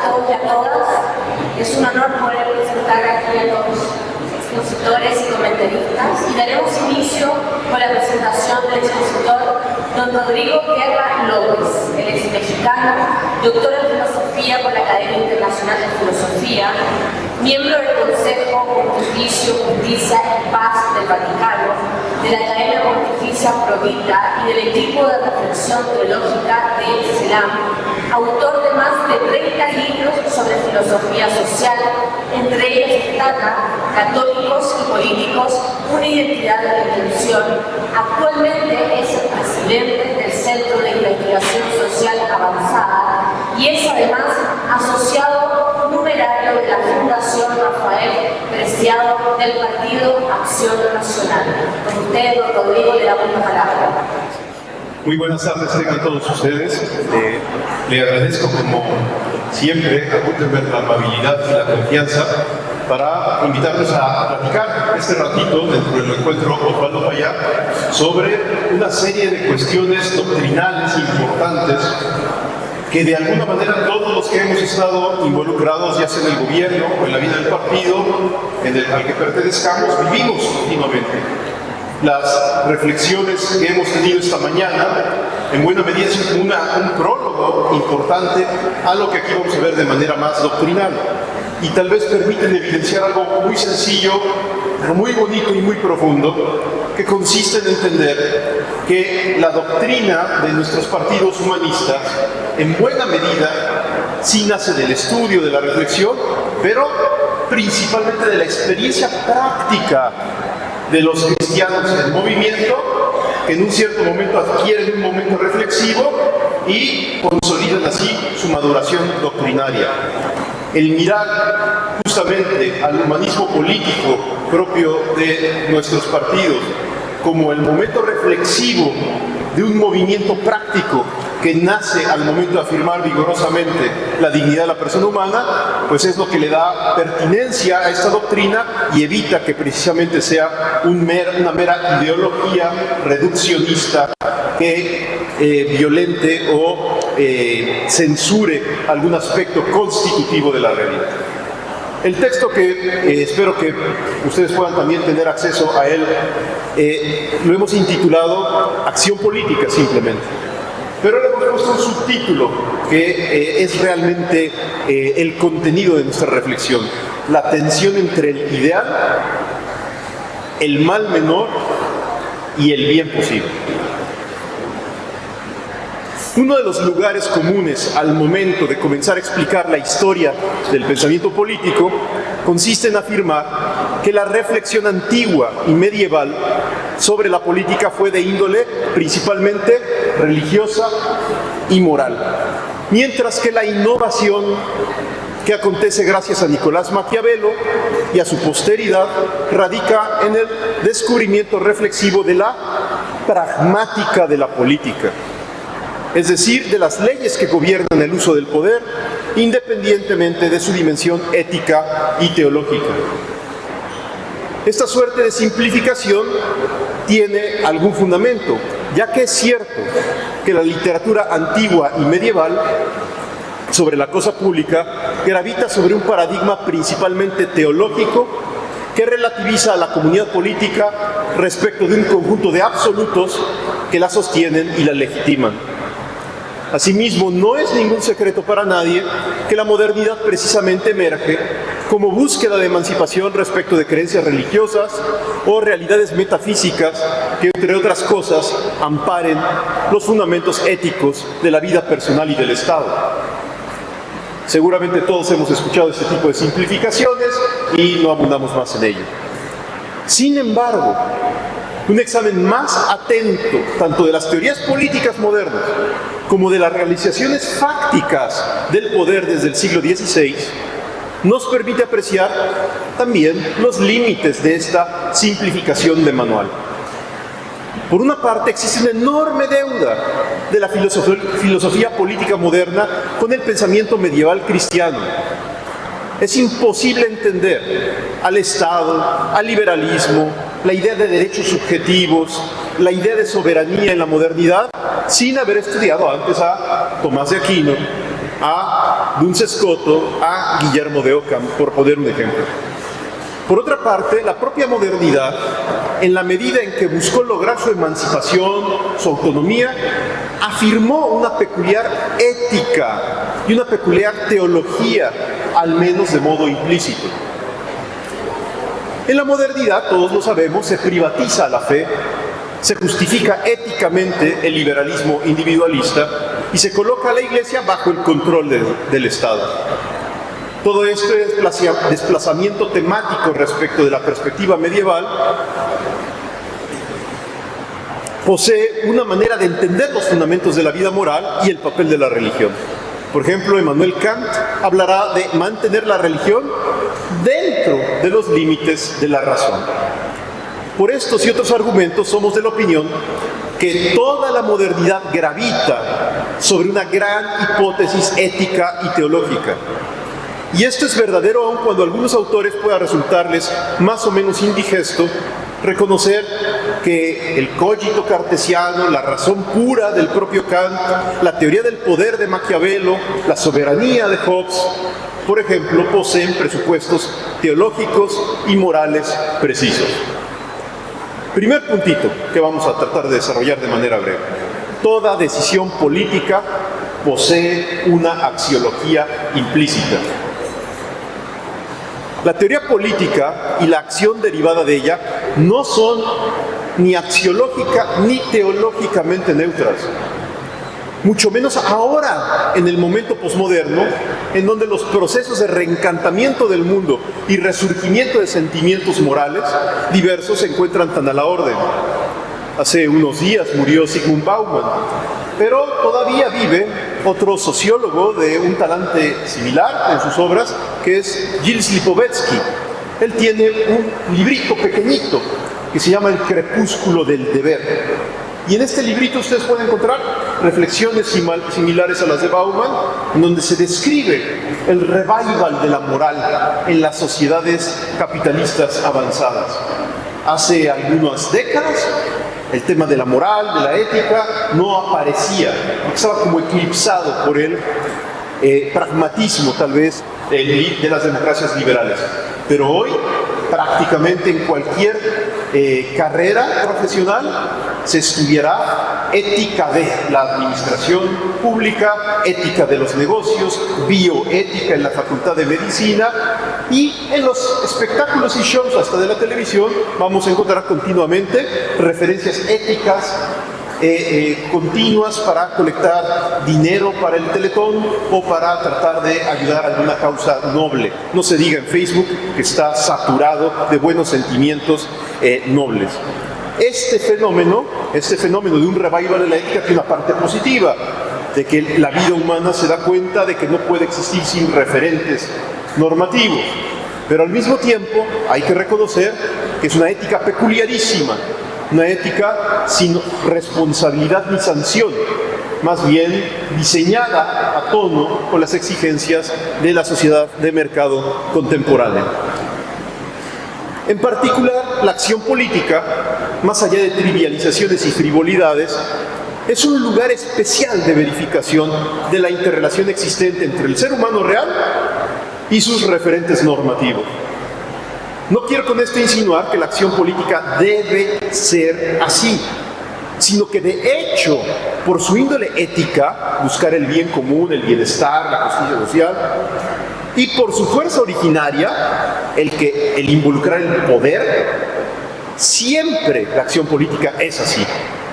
todos y a todas. Es un honor poder presentar aquí a los expositores y comentaristas y daremos inicio con la presentación del expositor don Rodrigo Guerra López. Él es mexicano, doctor en filosofía por la Academia Internacional de Filosofía, miembro del Consejo Pontificio Justicia y Paz del Vaticano, de la Academia Pontificia Provita y del equipo de reflexión teológica de CELAM, autor de más de 30 libros sobre filosofía social, entre ellos destaca Católicos y Políticos, una identidad de retención. Actualmente es el presidente del Centro de Investigación Social Avanzada y es además asociado numerario de la Fundación Rafael Preciado del Partido Acción Nacional. Con usted, don Rodrigo, le damos la palabra. Muy buenas tardes tengan todos ustedes. Le agradezco como siempre a Gutenberg la amabilidad y la confianza para invitarnos a platicar este ratito dentro del encuentro Osvaldo Payá sobre una serie de cuestiones doctrinales importantes que de alguna manera todos los que hemos estado involucrados, ya sea en el gobierno o en la vida del partido al que pertenezcamos, vivimos continuamente. Las reflexiones que hemos tenido esta mañana, en buena medida, es un prólogo importante a lo que aquí vamos a ver de manera más doctrinal. Y tal vez permiten evidenciar algo muy sencillo, pero muy bonito y muy profundo, que consiste en entender que la doctrina de nuestros partidos humanistas, en buena medida, sí nace del estudio, de la reflexión, pero principalmente de la experiencia práctica de los cristianos en movimiento, que en un cierto momento adquieren un momento reflexivo y consolidan así su maduración doctrinaria. El mirar justamente al humanismo político propio de nuestros partidos como el momento reflexivo de un movimiento práctico que nace al momento de afirmar vigorosamente la dignidad de la persona humana, pues es lo que le da pertinencia a esta doctrina y evita que precisamente sea una mera ideología reduccionista que violente o censure algún aspecto constitutivo de la realidad. El texto que espero que ustedes puedan también tener acceso a él, lo hemos intitulado Acción Política simplemente. Pero le hemos puesto un subtítulo que es realmente el contenido de nuestra reflexión: la tensión entre el ideal, el mal menor y el bien posible. Uno de los lugares comunes al momento de comenzar a explicar la historia del pensamiento político consiste en afirmar que la reflexión antigua y medieval sobre la política fue de índole principalmente religiosa y moral, mientras que la innovación que acontece gracias a Nicolás Maquiavelo y a su posteridad radica en el descubrimiento reflexivo de la pragmática de la política, es decir, de las leyes que gobiernan el uso del poder, independientemente de su dimensión ética y teológica. Esta suerte de simplificación tiene algún fundamento, ya que es cierto que la literatura antigua y medieval sobre la cosa pública gravita sobre un paradigma principalmente teológico que relativiza a la comunidad política respecto de un conjunto de absolutos que la sostienen y la legitiman. Asimismo, no es ningún secreto para nadie que la modernidad precisamente emerge como búsqueda de emancipación respecto de creencias religiosas o realidades metafísicas que, entre otras cosas, amparen los fundamentos éticos de la vida personal y del Estado. Seguramente todos hemos escuchado este tipo de simplificaciones y no abundamos más en ello. Sin embargo, un examen más atento tanto de las teorías políticas modernas como de las realizaciones fácticas del poder desde el siglo XVI nos permite apreciar también los límites de esta simplificación de manual. Por una parte, existe una enorme deuda de la filosofía política moderna con el pensamiento medieval cristiano. Es imposible entender al Estado, al liberalismo, la idea de derechos subjetivos, la idea de soberanía en la modernidad, sin haber estudiado antes a Tomás de Aquino, a Duns Scoto a Guillermo de Ockham, por poner un ejemplo. Por otra parte, la propia modernidad, en la medida en que buscó lograr su emancipación, su autonomía, afirmó una peculiar ética y una peculiar teología, al menos de modo implícito. En la modernidad, todos lo sabemos, se privatiza la fe, se justifica éticamente el liberalismo individualista y se coloca a la Iglesia bajo el control del Estado. Todo este desplazamiento temático respecto de la perspectiva medieval posee una manera de entender los fundamentos de la vida moral y el papel de la religión. Por ejemplo, Immanuel Kant hablará de mantener la religión dentro de los límites de la razón. Por estos y otros argumentos somos de la opinión que toda la modernidad gravita sobre una gran hipótesis ética y teológica. Y esto es verdadero aun cuando a algunos autores pueda resultarles más o menos indigesto reconocer que el cogito cartesiano, la razón pura del propio Kant, la teoría del poder de Maquiavelo, la soberanía de Hobbes, por ejemplo, poseen presupuestos teológicos y morales precisos. Primer puntito que vamos a tratar de desarrollar de manera breve. Toda decisión política posee una axiología implícita. La teoría política y la acción derivada de ella no son ni axiológica ni teológicamente neutras. Mucho menos ahora, en el momento posmoderno, en donde los procesos de reencantamiento del mundo y resurgimiento de sentimientos morales diversos se encuentran tan a la orden. Hace unos días murió Zygmunt Bauman, pero todavía vive otro sociólogo de un talante similar en sus obras, que es Gilles Lipovetsky. Él tiene un librito pequeñito que se llama El crepúsculo del deber. Y en este librito ustedes pueden encontrar reflexiones similares a las de Bauman, en donde se describe el revival de la moral en las sociedades capitalistas avanzadas. Hace algunas décadas, el tema de la moral, de la ética, no aparecía, estaba como eclipsado por el pragmatismo, tal vez, de las democracias liberales. Pero hoy, prácticamente en cualquier carrera profesional, se estudiará ética de la administración pública, ética de los negocios, bioética en la Facultad de Medicina, y en los espectáculos y shows hasta de la televisión vamos a encontrar continuamente referencias éticas continuas para colectar dinero para el Teletón o para tratar de ayudar a alguna causa noble. No se diga en Facebook que está saturado de buenos sentimientos nobles. Este fenómeno de un revival de la ética tiene una parte positiva, de que la vida humana se da cuenta de que no puede existir sin referentes normativos. Pero al mismo tiempo hay que reconocer que es una ética peculiarísima, una ética sin responsabilidad ni sanción, más bien diseñada a tono con las exigencias de la sociedad de mercado contemporánea. En particular, la acción política, más allá de trivializaciones y frivolidades, es un lugar especial de verificación de la interrelación existente entre el ser humano real y sus referentes normativos. No quiero con esto insinuar que la acción política debe ser así, sino que de hecho, por su índole ética, buscar el bien común, el bienestar, la justicia social, y por su fuerza originaria, el involucrar el poder, siempre la acción política es así,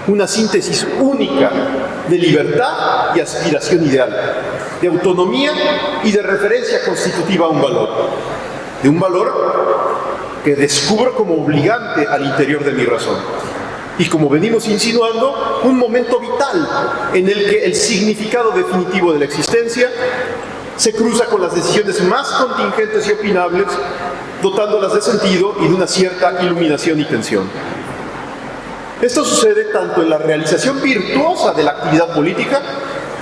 una síntesis única de libertad y aspiración ideal, de autonomía y de referencia constitutiva a un valor, de un valor que descubro como obligante al interior de mi razón. Y como venimos insinuando, un momento vital en el que el significado definitivo de la existencia se cruza con las decisiones más contingentes y opinables, dotándolas de sentido y de una cierta iluminación y tensión. Esto sucede tanto en la realización virtuosa de la actividad política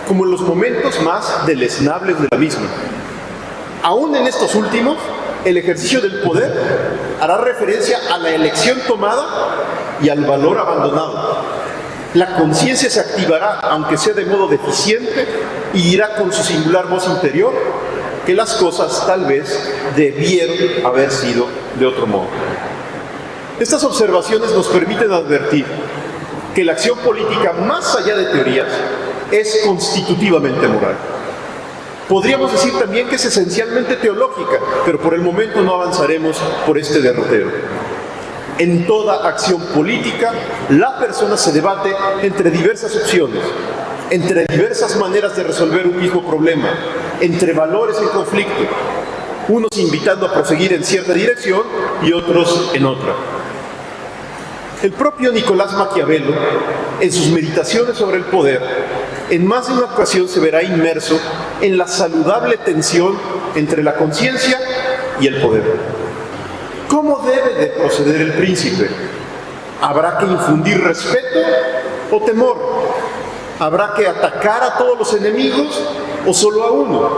como en los momentos más deleznables de la misma. Aún en estos últimos, el ejercicio del poder hará referencia a la elección tomada y al valor abandonado. La conciencia se activará, aunque sea de modo deficiente, y dirá con su singular voz interior que las cosas tal vez debieron haber sido de otro modo. Estas observaciones nos permiten advertir que la acción política, más allá de teorías, es constitutivamente moral. Podríamos decir también que es esencialmente teológica, pero por el momento no avanzaremos por este derrotero. En toda acción política, la persona se debate entre diversas opciones, entre diversas maneras de resolver un mismo problema, entre valores en conflicto, unos invitando a proseguir en cierta dirección y otros en otra. El propio Nicolás Maquiavelo, en sus meditaciones sobre el poder, en más de una ocasión se verá inmerso en la saludable tensión entre la conciencia y el poder. ¿Cómo debe de proceder el príncipe? ¿Habrá que infundir respeto o temor? ¿Habrá que atacar a todos los enemigos o solo a uno?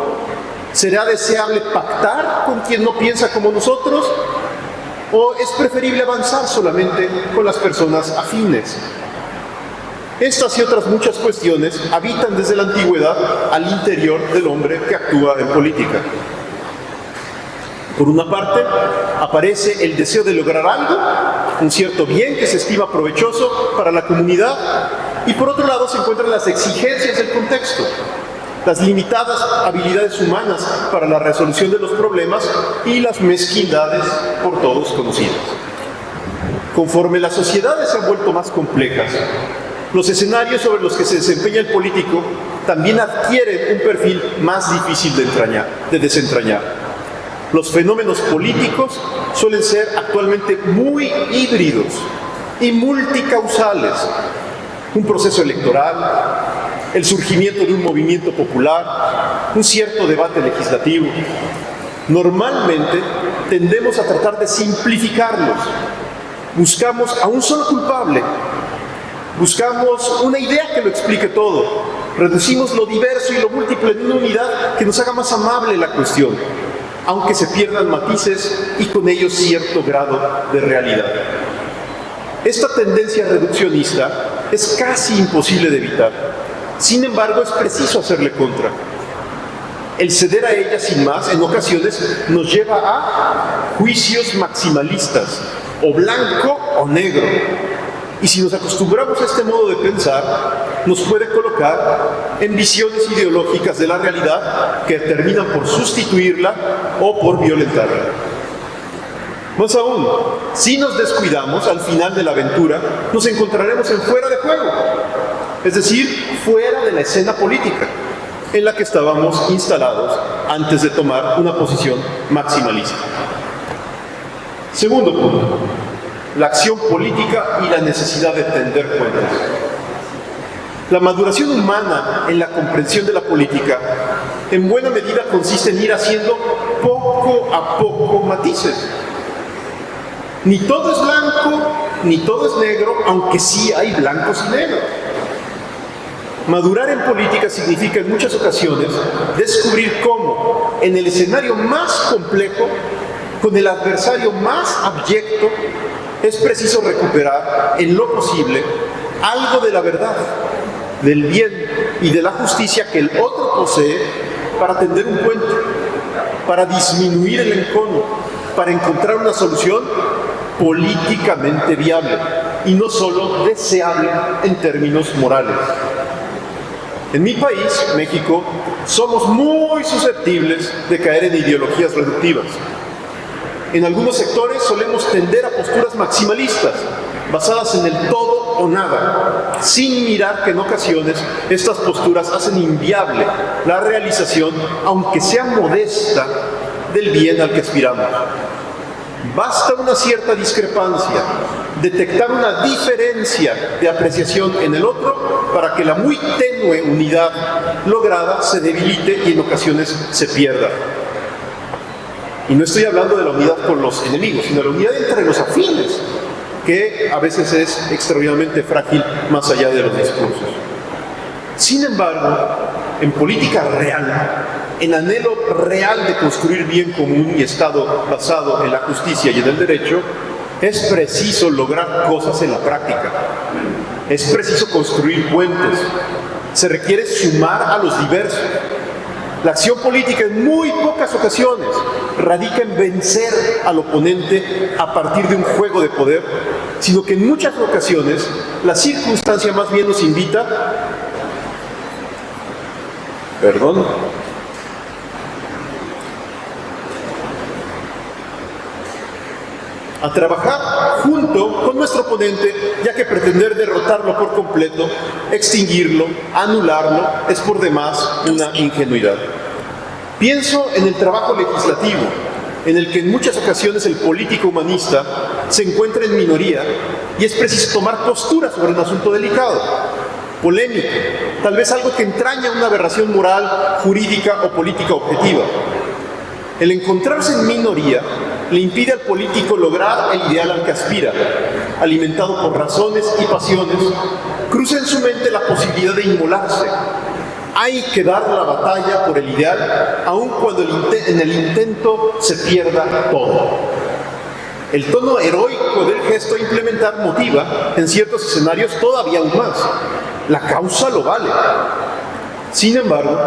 ¿Será deseable pactar con quien no piensa como nosotros? ¿O es preferible avanzar solamente con las personas afines? Estas y otras muchas cuestiones habitan desde la antigüedad al interior del hombre que actúa en política. Por una parte, aparece el deseo de lograr algo, un cierto bien que se estima provechoso para la comunidad, y por otro lado se encuentran las exigencias del contexto, las limitadas habilidades humanas para la resolución de los problemas y las mezquindades por todos conocidas. Conforme las sociedades se han vuelto más complejas, los escenarios sobre los que se desempeña el político también adquieren un perfil más difícil de desentrañar. Los fenómenos políticos suelen ser actualmente muy híbridos y multicausales. Un proceso electoral, el surgimiento de un movimiento popular, un cierto debate legislativo. Normalmente tendemos a tratar de simplificarlos. Buscamos a un solo culpable. Buscamos una idea que lo explique todo. Reducimos lo diverso y lo múltiple en una unidad que nos haga más amable la cuestión, aunque se pierdan matices y con ellos cierto grado de realidad. Esta tendencia reduccionista es casi imposible de evitar. Sin embargo, es preciso hacerle contra. El ceder a ella sin más, en ocasiones, nos lleva a juicios maximalistas, o blanco o negro. Y si nos acostumbramos a este modo de pensar, nos puede colocar en visiones ideológicas de la realidad que terminan por sustituirla o por violentarla. Más aún, si nos descuidamos, al final de la aventura, nos encontraremos en fuera de juego, es decir, fuera de la escena política en la que estábamos instalados antes de tomar una posición maximalista. Segundo punto, la acción política y la necesidad de tender cuentas. La maduración humana en la comprensión de la política en buena medida consiste en ir haciendo poco a poco matices. Ni todo es blanco, ni todo es negro, aunque sí hay blancos y negros. Madurar en política significa en muchas ocasiones descubrir cómo, en el escenario más complejo, con el adversario más abyecto, es preciso recuperar, en lo posible, algo de la verdad, del bien y de la justicia que el otro posee para tender un puente, para disminuir el encono, para encontrar una solución políticamente viable y no solo deseable en términos morales. En mi país, México, somos muy susceptibles de caer en ideologías reductivas. En algunos sectores solemos tender a posturas maximalistas, basadas en el todo o nada, sin mirar que en ocasiones estas posturas hacen inviable la realización, aunque sea modesta, del bien al que aspiramos. Basta una cierta discrepancia, detectar una diferencia de apreciación en el otro para que la muy tenue unidad lograda se debilite y en ocasiones se pierda. Y no estoy hablando de la unidad con los enemigos, sino de la unidad entre los afines, que a veces es extraordinariamente frágil más allá de los discursos. Sin embargo, en política real, en anhelo real de construir bien común y Estado basado en la justicia y en el derecho, es preciso lograr cosas en la práctica. Es preciso construir puentes. Se requiere sumar a los diversos. La acción política en muy pocas ocasiones radica en vencer al oponente a partir de un juego de poder, sino que en muchas ocasiones la circunstancia más bien nos invita a trabajar junto con nuestro oponente, ya que pretender derrotarlo por completo, extinguirlo, anularlo, es por demás una ingenuidad. Pienso en el trabajo legislativo, en el que en muchas ocasiones el político humanista se encuentra en minoría y es preciso tomar postura sobre un asunto delicado, polémico, tal vez algo que entraña una aberración moral, jurídica o política objetiva. El encontrarse en minoría le impide al político lograr el ideal al que aspira. Alimentado por razones y pasiones, cruza en su mente la posibilidad de inmolarse. Hay que dar la batalla por el ideal, aun cuando en el intento se pierda todo. El tono heroico del gesto a implementar motiva, en ciertos escenarios, todavía aún más. La causa lo vale. Sin embargo,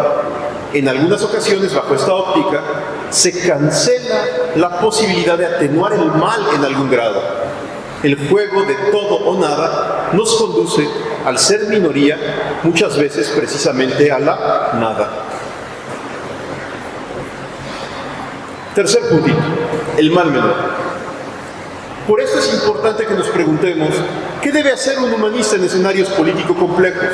en algunas ocasiones, bajo esta óptica, se cancela la posibilidad de atenuar el mal en algún grado. El juego de todo o nada nos conduce, al ser minoría, muchas veces precisamente a la nada. Tercer puntito, el mal menor. Por esto es importante que nos preguntemos, ¿qué debe hacer un humanista en escenarios políticos complejos?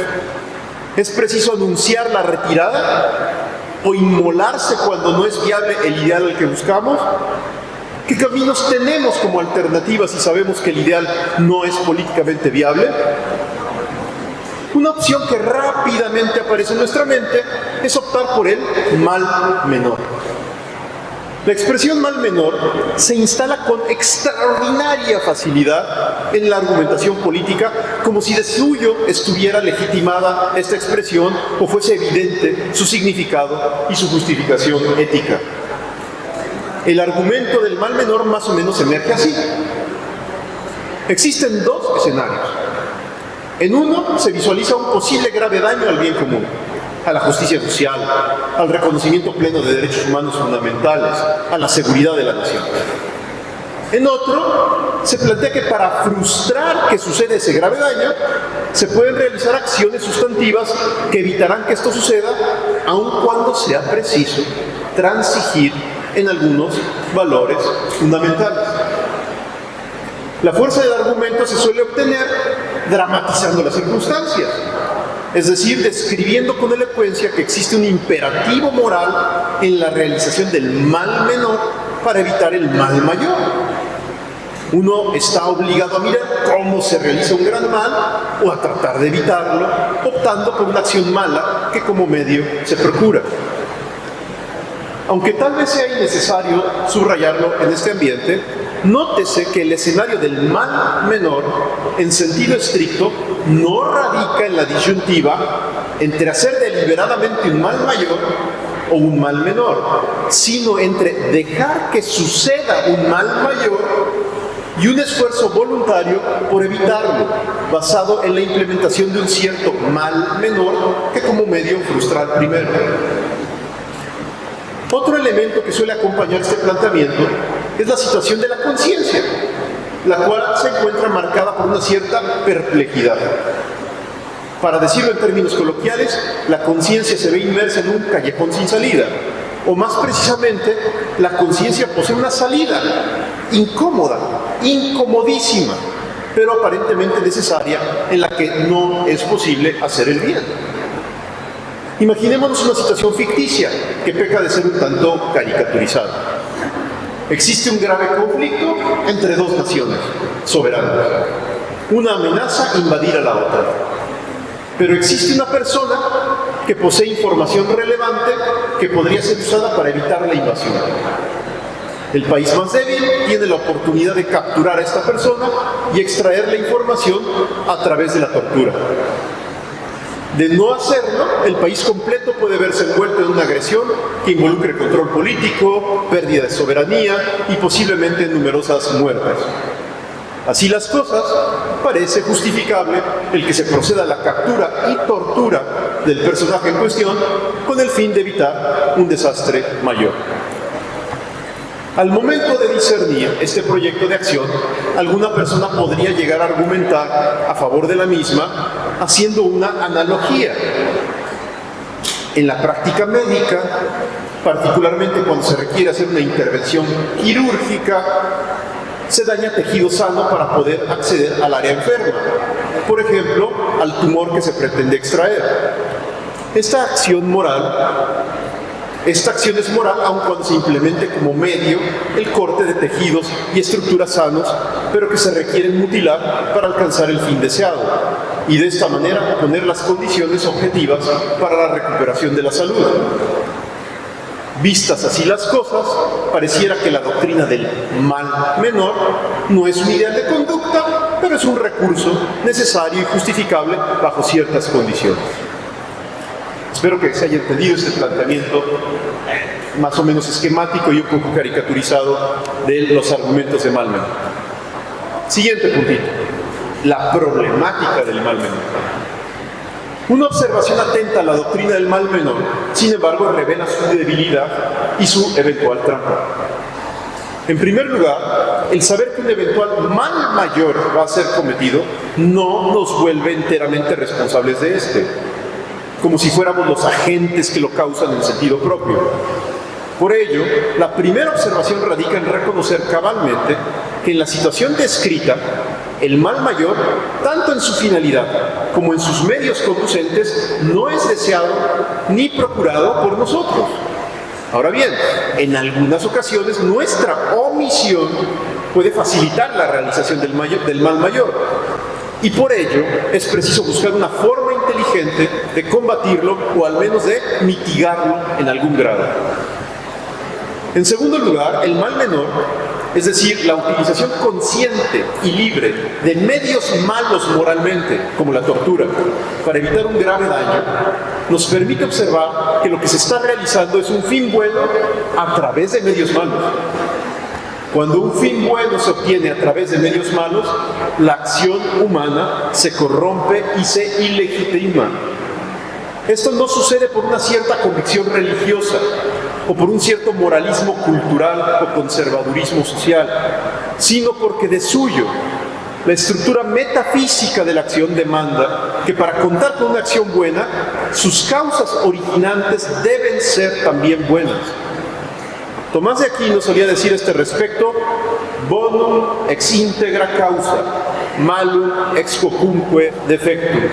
¿Es preciso anunciar la retirada o inmolarse cuando no es viable el ideal al que buscamos? ¿Qué caminos tenemos como alternativa si sabemos que el ideal no es políticamente viable? Una opción que rápidamente aparece en nuestra mente es optar por el mal menor. La expresión mal menor se instala con extraordinaria facilidad en la argumentación política, como si de suyo estuviera legitimada esta expresión o fuese evidente su significado y su justificación ética. El argumento del mal menor más o menos emerge así. Existen dos escenarios. En uno se visualiza un posible grave daño al bien común, a la justicia social, al reconocimiento pleno de derechos humanos fundamentales, a la seguridad de la nación. En otro, se plantea que para frustrar que suceda ese grave daño, se pueden realizar acciones sustantivas que evitarán que esto suceda, aun cuando sea preciso transigir en algunos valores fundamentales. La fuerza del argumento se suele obtener dramatizando las circunstancias, es decir, describiendo con elocuencia que existe un imperativo moral en la realización del mal menor para evitar el mal mayor. Uno está obligado a mirar cómo se realiza un gran mal o a tratar de evitarlo, optando por una acción mala que como medio se procura. Aunque tal vez sea innecesario subrayarlo en este ambiente, nótese que el escenario del mal menor, en sentido estricto, no radica en la disyuntiva entre hacer deliberadamente un mal mayor o un mal menor, sino entre dejar que suceda un mal mayor y un esfuerzo voluntario por evitarlo, basado en la implementación de un cierto mal menor que como medio frustra al primero. Otro elemento que suele acompañar este planteamiento es la situación de la conciencia, la cual se encuentra marcada por una cierta perplejidad. Para decirlo en términos coloquiales, la conciencia se ve inmersa en un callejón sin salida, o más precisamente, la conciencia posee una salida incómoda, incomodísima, pero aparentemente necesaria, en la que no es posible hacer el bien. Imaginémonos una situación ficticia que peca de ser un tanto caricaturizada. Existe un grave conflicto entre dos naciones soberanas. Una amenaza invadir a la otra. Pero existe una persona que posee información relevante que podría ser usada para evitar la invasión. El país más débil tiene la oportunidad de capturar a esta persona y extraer la información a través de la tortura. De no hacerlo, el país completo puede verse envuelto en una agresión que involucre control político, pérdida de soberanía y posiblemente numerosas muertes. Así las cosas, parece justificable el que se proceda a la captura y tortura del personaje en cuestión con el fin de evitar un desastre mayor. Al momento de discernir este proyecto de acción, alguna persona podría llegar a argumentar a favor de la misma haciendo una analogía. En la práctica médica, particularmente cuando se requiere hacer una intervención quirúrgica, se daña tejido sano para poder acceder al área enferma, por ejemplo, al tumor que se pretende extraer. Esta acción es moral aun cuando se implemente como medio el corte de tejidos y estructuras sanos, pero que se requieren mutilar para alcanzar el fin deseado, y de esta manera poner las condiciones objetivas para la recuperación de la salud. Vistas así las cosas, pareciera que la doctrina del mal menor no es un ideal de conducta, pero es un recurso necesario y justificable bajo ciertas condiciones. Espero que se haya entendido este planteamiento más o menos esquemático y un poco caricaturizado de los argumentos de mal menor. Siguiente puntito, la problemática del mal menor. Una observación atenta a la doctrina del mal menor, sin embargo, revela su debilidad y su eventual trampa. En primer lugar, el saber que un eventual mal mayor va a ser cometido no nos vuelve enteramente responsables de este, como si fuéramos los agentes que lo causan en sentido propio. Por ello, la primera observación radica en reconocer cabalmente que en la situación descrita, el mal mayor, tanto en su finalidad como en sus medios conducentes, no es deseado ni procurado por nosotros. Ahora bien, en algunas ocasiones nuestra omisión puede facilitar la realización del mal mayor, y por ello es preciso buscar una forma inteligente de combatirlo o al menos de mitigarlo en algún grado. En segundo lugar, el mal menor, es decir, la utilización consciente y libre de medios malos moralmente, como la tortura, para evitar un grave daño, nos permite observar que lo que se está realizando es un fin bueno a través de medios malos. Cuando un fin bueno se obtiene a través de medios malos, la acción humana se corrompe y se ilegitima. Esto no sucede por una cierta convicción religiosa o por un cierto moralismo cultural o conservadurismo social, sino porque de suyo la estructura metafísica de la acción demanda que para contar con una acción buena, sus causas originantes deben ser también buenas. Tomás de Aquino solía decir a este respecto: bonum ex integra causa, malum ex cocunque defectum.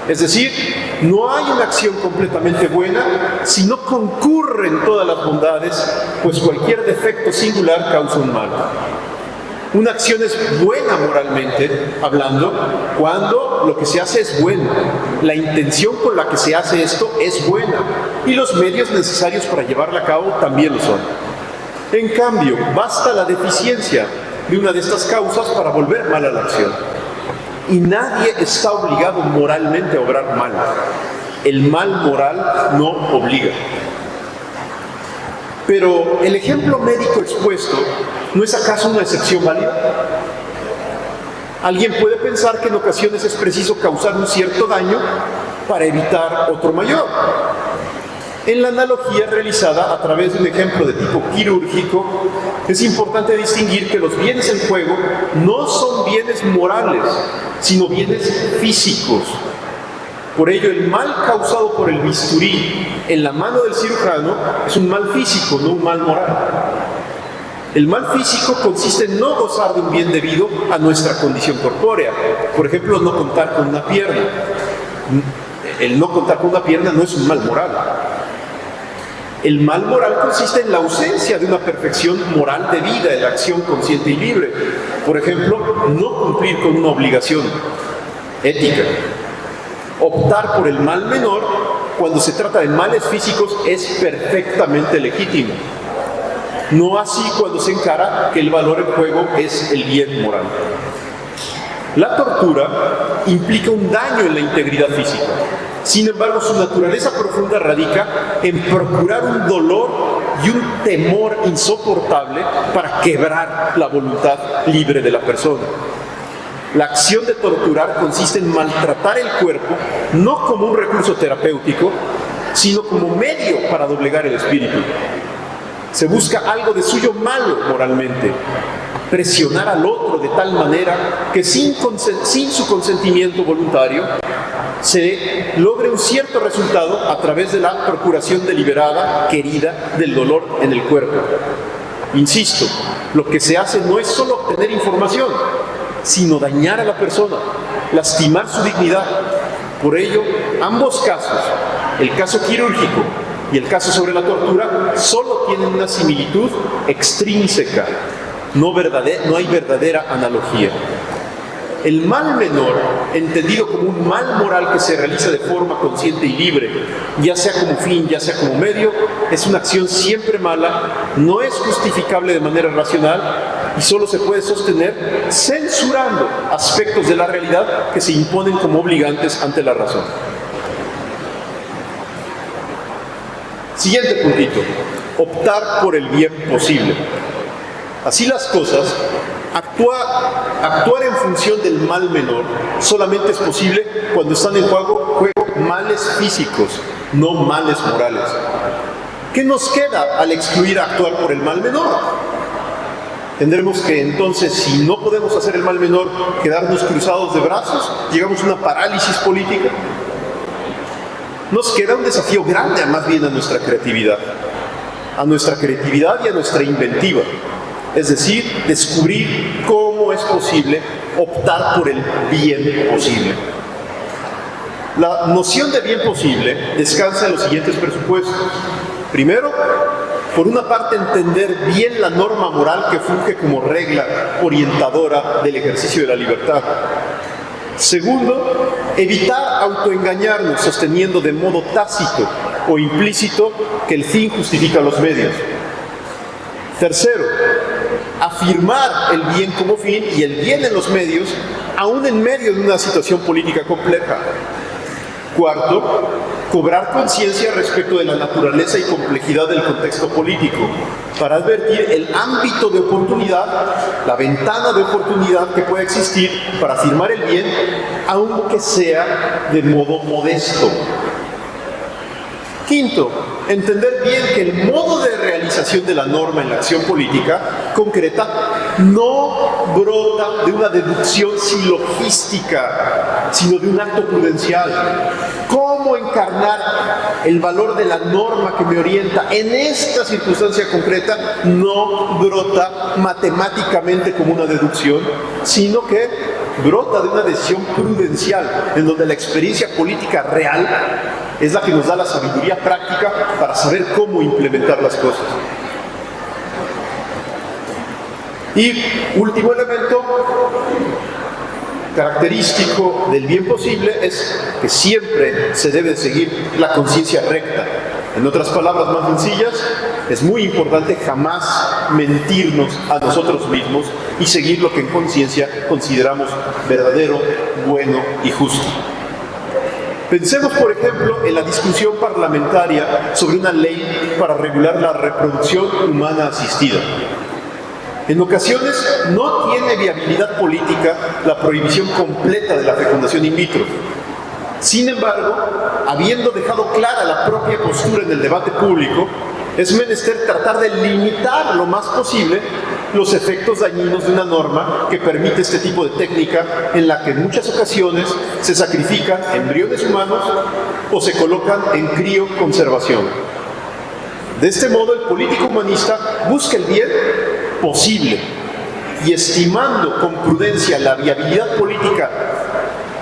Es decir, no hay una acción completamente buena si no concurren todas las bondades, pues cualquier defecto singular causa un mal. Una acción es buena moralmente hablando cuando lo que se hace es bueno, la intención con la que se hace esto es buena y los medios necesarios para llevarla a cabo también lo son. En cambio, basta la deficiencia de una de estas causas para volver mal a la acción. Y nadie está obligado moralmente a obrar mal. El mal moral no obliga. Pero el ejemplo médico expuesto, ¿no es acaso una excepción válida? Alguien puede pensar que en ocasiones es preciso causar un cierto daño para evitar otro mayor. En la analogía realizada a través de un ejemplo de tipo quirúrgico, es importante distinguir que los bienes en juego no son bienes morales, sino bienes físicos. Por ello, el mal causado por el bisturí en la mano del cirujano es un mal físico, no un mal moral. El mal físico consiste en no gozar de un bien debido a nuestra condición corpórea. Por ejemplo, no contar con una pierna. El no contar con una pierna no es un mal moral. El mal moral consiste en la ausencia de una perfección moral debida en la acción consciente y libre. Por ejemplo, no cumplir con una obligación ética. Optar por el mal menor cuando se trata de males físicos es perfectamente legítimo. No así cuando se encara que el valor en juego es el bien moral. La tortura implica un daño en la integridad física. Sin embargo, su naturaleza profunda radica en procurar un dolor y un temor insoportable para quebrar la voluntad libre de la persona. La acción de torturar consiste en maltratar el cuerpo, no como un recurso terapéutico, sino como medio para doblegar el espíritu. Se busca algo de suyo malo moralmente, presionar al otro de tal manera que sin su consentimiento voluntario se logre un cierto resultado a través de la procuración deliberada, querida, del dolor en el cuerpo. Insisto, lo que se hace no es solo obtener información, sino dañar a la persona, lastimar su dignidad. Por ello, ambos casos, el caso quirúrgico y el caso sobre la tortura, solo tienen una similitud extrínseca, no hay verdadera analogía. El mal menor, entendido como un mal moral que se realiza de forma consciente y libre, ya sea como fin, ya sea como medio, es una acción siempre mala, no es justificable de manera racional y solo se puede sostener censurando aspectos de la realidad que se imponen como obligantes ante la razón. Siguiente puntito: optar por el bien posible. Así las cosas, actuar en función del mal menor solamente es posible cuando están en juego males físicos, no males morales. ¿Qué nos queda al excluir a actuar por el mal menor? Tendremos que entonces, si no podemos hacer el mal menor, quedarnos cruzados de brazos, llegamos a una parálisis política. Nos queda un desafío grande más bien a nuestra creatividad y a nuestra inventiva. Es decir, descubrir cómo es posible optar por el bien posible. La noción de bien posible descansa en los siguientes presupuestos. Primero, por una parte, entender bien la norma moral que funge como regla orientadora del ejercicio de la libertad. Segundo, evitar autoengañarnos sosteniendo de modo tácito o implícito que el fin justifica los medios. Tercero, afirmar el bien como fin y el bien en los medios, aún en medio de una situación política compleja. Cuarto, cobrar conciencia respecto de la naturaleza y complejidad del contexto político, para advertir el ámbito de oportunidad, la ventana de oportunidad que puede existir para afirmar el bien, aunque sea de modo modesto. Quinto, entender bien que el modo de realización de la norma en la acción política concreta no brota de una deducción silogística, sino de un acto prudencial. ¿Cómo encarnar el valor de la norma que me orienta en esta circunstancia concreta? No brota matemáticamente como una deducción, sino que brota de una decisión prudencial, en donde la experiencia política real es la que nos da la sabiduría práctica para saber cómo implementar las cosas. Y último elemento característico del bien posible es que siempre se debe seguir la conciencia recta. En otras palabras más sencillas, es muy importante jamás mentirnos a nosotros mismos y seguir lo que en conciencia consideramos verdadero, bueno y justo. Pensemos, por ejemplo, en la discusión parlamentaria sobre una ley para regular la reproducción humana asistida. En ocasiones no tiene viabilidad política la prohibición completa de la fecundación in vitro. Sin embargo, habiendo dejado clara la propia postura en el debate público, es menester tratar de limitar lo más posible los efectos dañinos de una norma que permite este tipo de técnica en la que en muchas ocasiones se sacrifican embriones humanos o se colocan en crioconservación. De este modo, el político humanista busca el bien posible y, estimando con prudencia la viabilidad política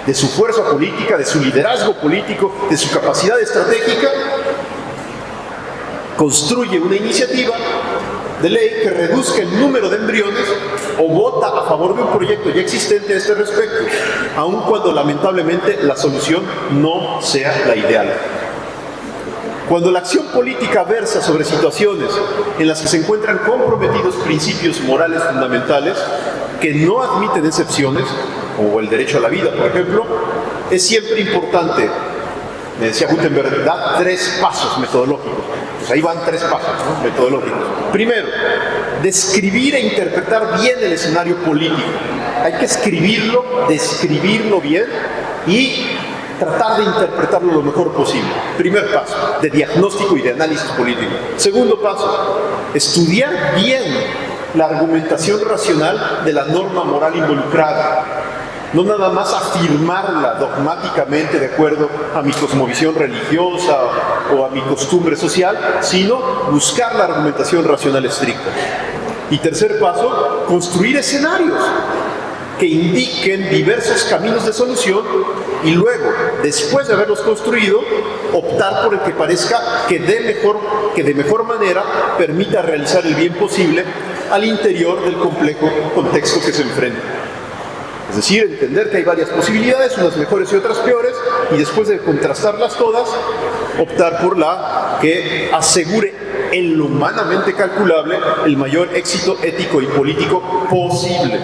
de su fuerza política, de su liderazgo político, de su capacidad estratégica, construye una iniciativa de ley que reduzca el número de embriones o vota a favor de un proyecto ya existente a este respecto, aun cuando lamentablemente la solución no sea la ideal. Cuando la acción política versa sobre situaciones en las que se encuentran comprometidos principios morales fundamentales que no admiten excepciones, como el derecho a la vida, por ejemplo, es siempre importante, me decía Gutenberg, dar 3 pasos metodológicos. Pues ahí van 3 pasos, ¿no?, metodológicos. Primero, describir e interpretar bien el escenario político. Hay que escribirlo, describirlo bien y tratar de interpretarlo lo mejor posible. Primer paso, de diagnóstico y de análisis político. Segundo paso, estudiar bien la argumentación racional de la norma moral involucrada. No nada más afirmarla dogmáticamente de acuerdo a mi cosmovisión religiosa o a mi costumbre social, sino buscar la argumentación racional estricta. Y tercer paso, construir escenarios que indiquen diversos caminos de solución y luego, después de haberlos construido, optar por el que parezca que de mejor manera permita realizar el bien posible al interior del complejo contexto que se enfrenta. Es decir, entender que hay varias posibilidades, unas mejores y otras peores, y después de contrastarlas todas, optar por la que asegure en lo humanamente calculable el mayor éxito ético y político posible.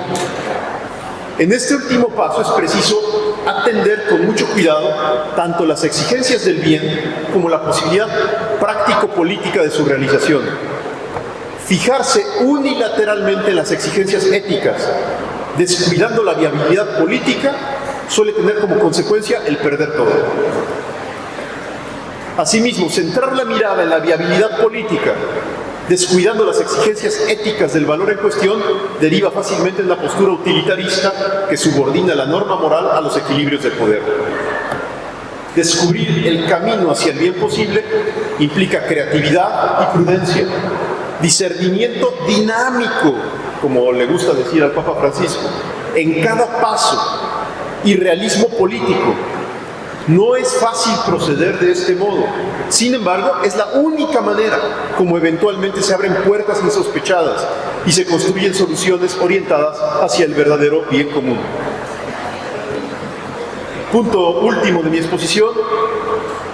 En este último paso es preciso atender con mucho cuidado tanto las exigencias del bien como la posibilidad práctico-política de su realización. Fijarse unilateralmente en las exigencias éticas, descuidando la viabilidad política, suele tener como consecuencia el perder todo. Asimismo, centrar la mirada en la viabilidad política, descuidando las exigencias éticas del valor en cuestión, deriva fácilmente en una postura utilitarista que subordina la norma moral a los equilibrios de poder. Descubrir el camino hacia el bien posible implica creatividad y prudencia, discernimiento dinámico, como le gusta decir al Papa Francisco, en cada paso, y realismo político. No es fácil proceder de este modo. Sin embargo, es la única manera como eventualmente se abren puertas insospechadas y se construyen soluciones orientadas hacia el verdadero bien común. Punto último de mi exposición: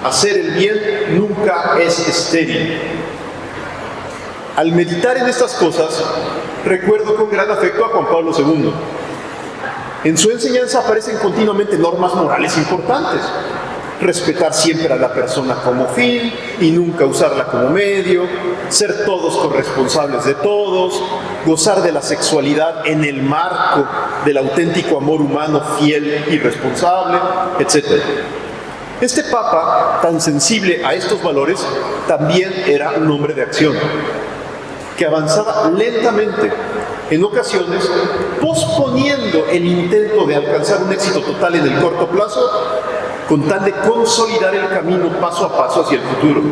hacer el bien nunca es estéril. Al meditar en estas cosas, recuerdo con gran afecto a Juan Pablo II. En su enseñanza aparecen continuamente normas morales importantes. Respetar siempre a la persona como fin y nunca usarla como medio, ser todos corresponsables de todos, gozar de la sexualidad en el marco del auténtico amor humano fiel y responsable, etc. Este Papa, tan sensible a estos valores, también era un hombre de acción, que avanzaba lentamente, en ocasiones posponiendo el intento de alcanzar un éxito total en el corto plazo, con tal de consolidar el camino paso a paso hacia el futuro.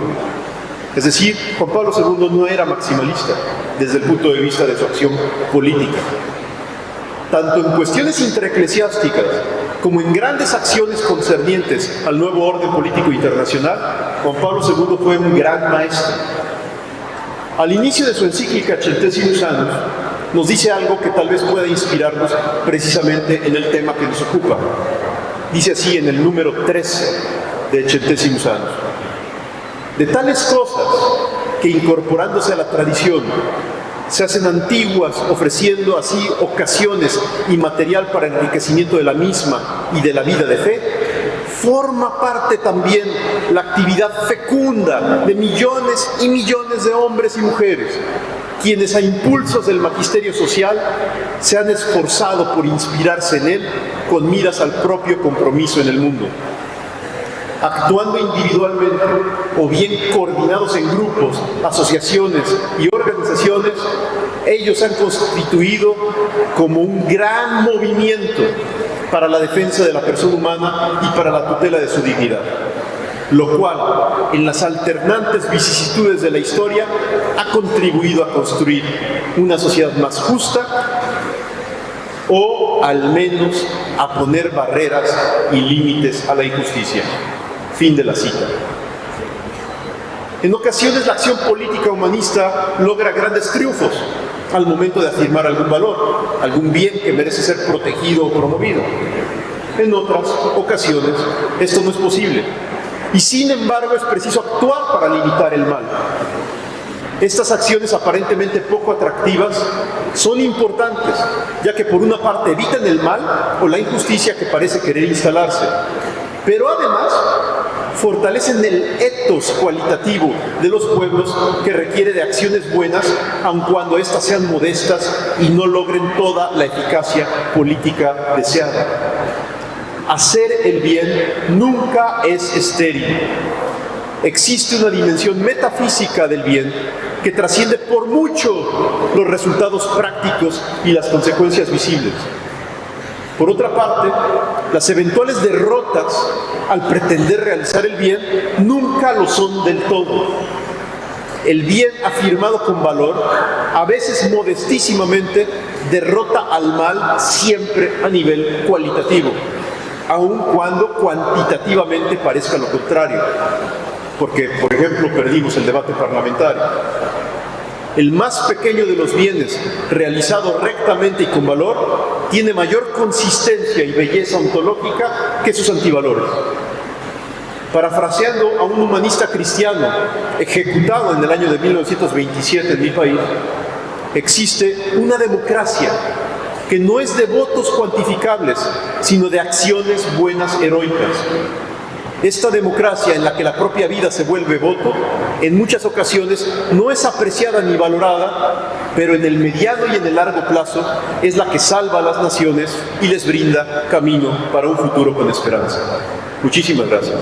Es decir, Juan Pablo II no era maximalista desde el punto de vista de su acción política. Tanto en cuestiones intereclesiásticas como en grandes acciones concernientes al nuevo orden político internacional, Juan Pablo II fue un gran maestro. Al inicio de su encíclica Centesimus Annus, nos dice algo que tal vez pueda inspirarnos precisamente en el tema que nos ocupa. Dice así en el número 3 de Centesimus Annus: de tales cosas que, incorporándose a la tradición, se hacen antiguas, ofreciendo así ocasiones y material para enriquecimiento de la misma y de la vida de fe, forma parte también la actividad fecunda de millones y millones de hombres y mujeres, quienes a impulsos del magisterio social se han esforzado por inspirarse en él con miras al propio compromiso en el mundo. Actuando individualmente o bien coordinados en grupos, asociaciones y organizaciones, ellos han constituido como un gran movimiento para la defensa de la persona humana y para la tutela de su dignidad, lo cual, en las alternantes vicisitudes de la historia, ha contribuido a construir una sociedad más justa, o al menos a poner barreras y límites a la injusticia. Fin de la cita. En ocasiones la acción política humanista logra grandes triunfos al momento de afirmar algún valor, algún bien que merece ser protegido o promovido. En otras ocasiones esto no es posible, y sin embargo es preciso actuar para limitar el mal. Estas acciones aparentemente poco atractivas son importantes, ya que por una parte evitan el mal o la injusticia que parece querer instalarse, pero además fortalecen el ethos cualitativo de los pueblos que requiere de acciones buenas, aun cuando éstas sean modestas y no logren toda la eficacia política deseada. Hacer el bien nunca es estéril. Existe una dimensión metafísica del bien que trasciende por mucho los resultados prácticos y las consecuencias visibles. Por otra parte, las eventuales derrotas al pretender realizar el bien nunca lo son del todo. El bien afirmado con valor, a veces modestísimamente, derrota al mal siempre a nivel cualitativo, aun cuando cuantitativamente parezca lo contrario. Porque, por ejemplo, perdimos el debate parlamentario. El más pequeño de los bienes, realizado rectamente y con valor, tiene mayor consistencia y belleza ontológica que sus antivalores. Parafraseando a un humanista cristiano ejecutado en el año de 1927 en mi país, existe una democracia que no es de votos cuantificables, sino de acciones buenas heroicas. Esta democracia en la que la propia vida se vuelve voto, en muchas ocasiones no es apreciada ni valorada, pero en el mediano y en el largo plazo es la que salva a las naciones y les brinda camino para un futuro con esperanza. Muchísimas gracias.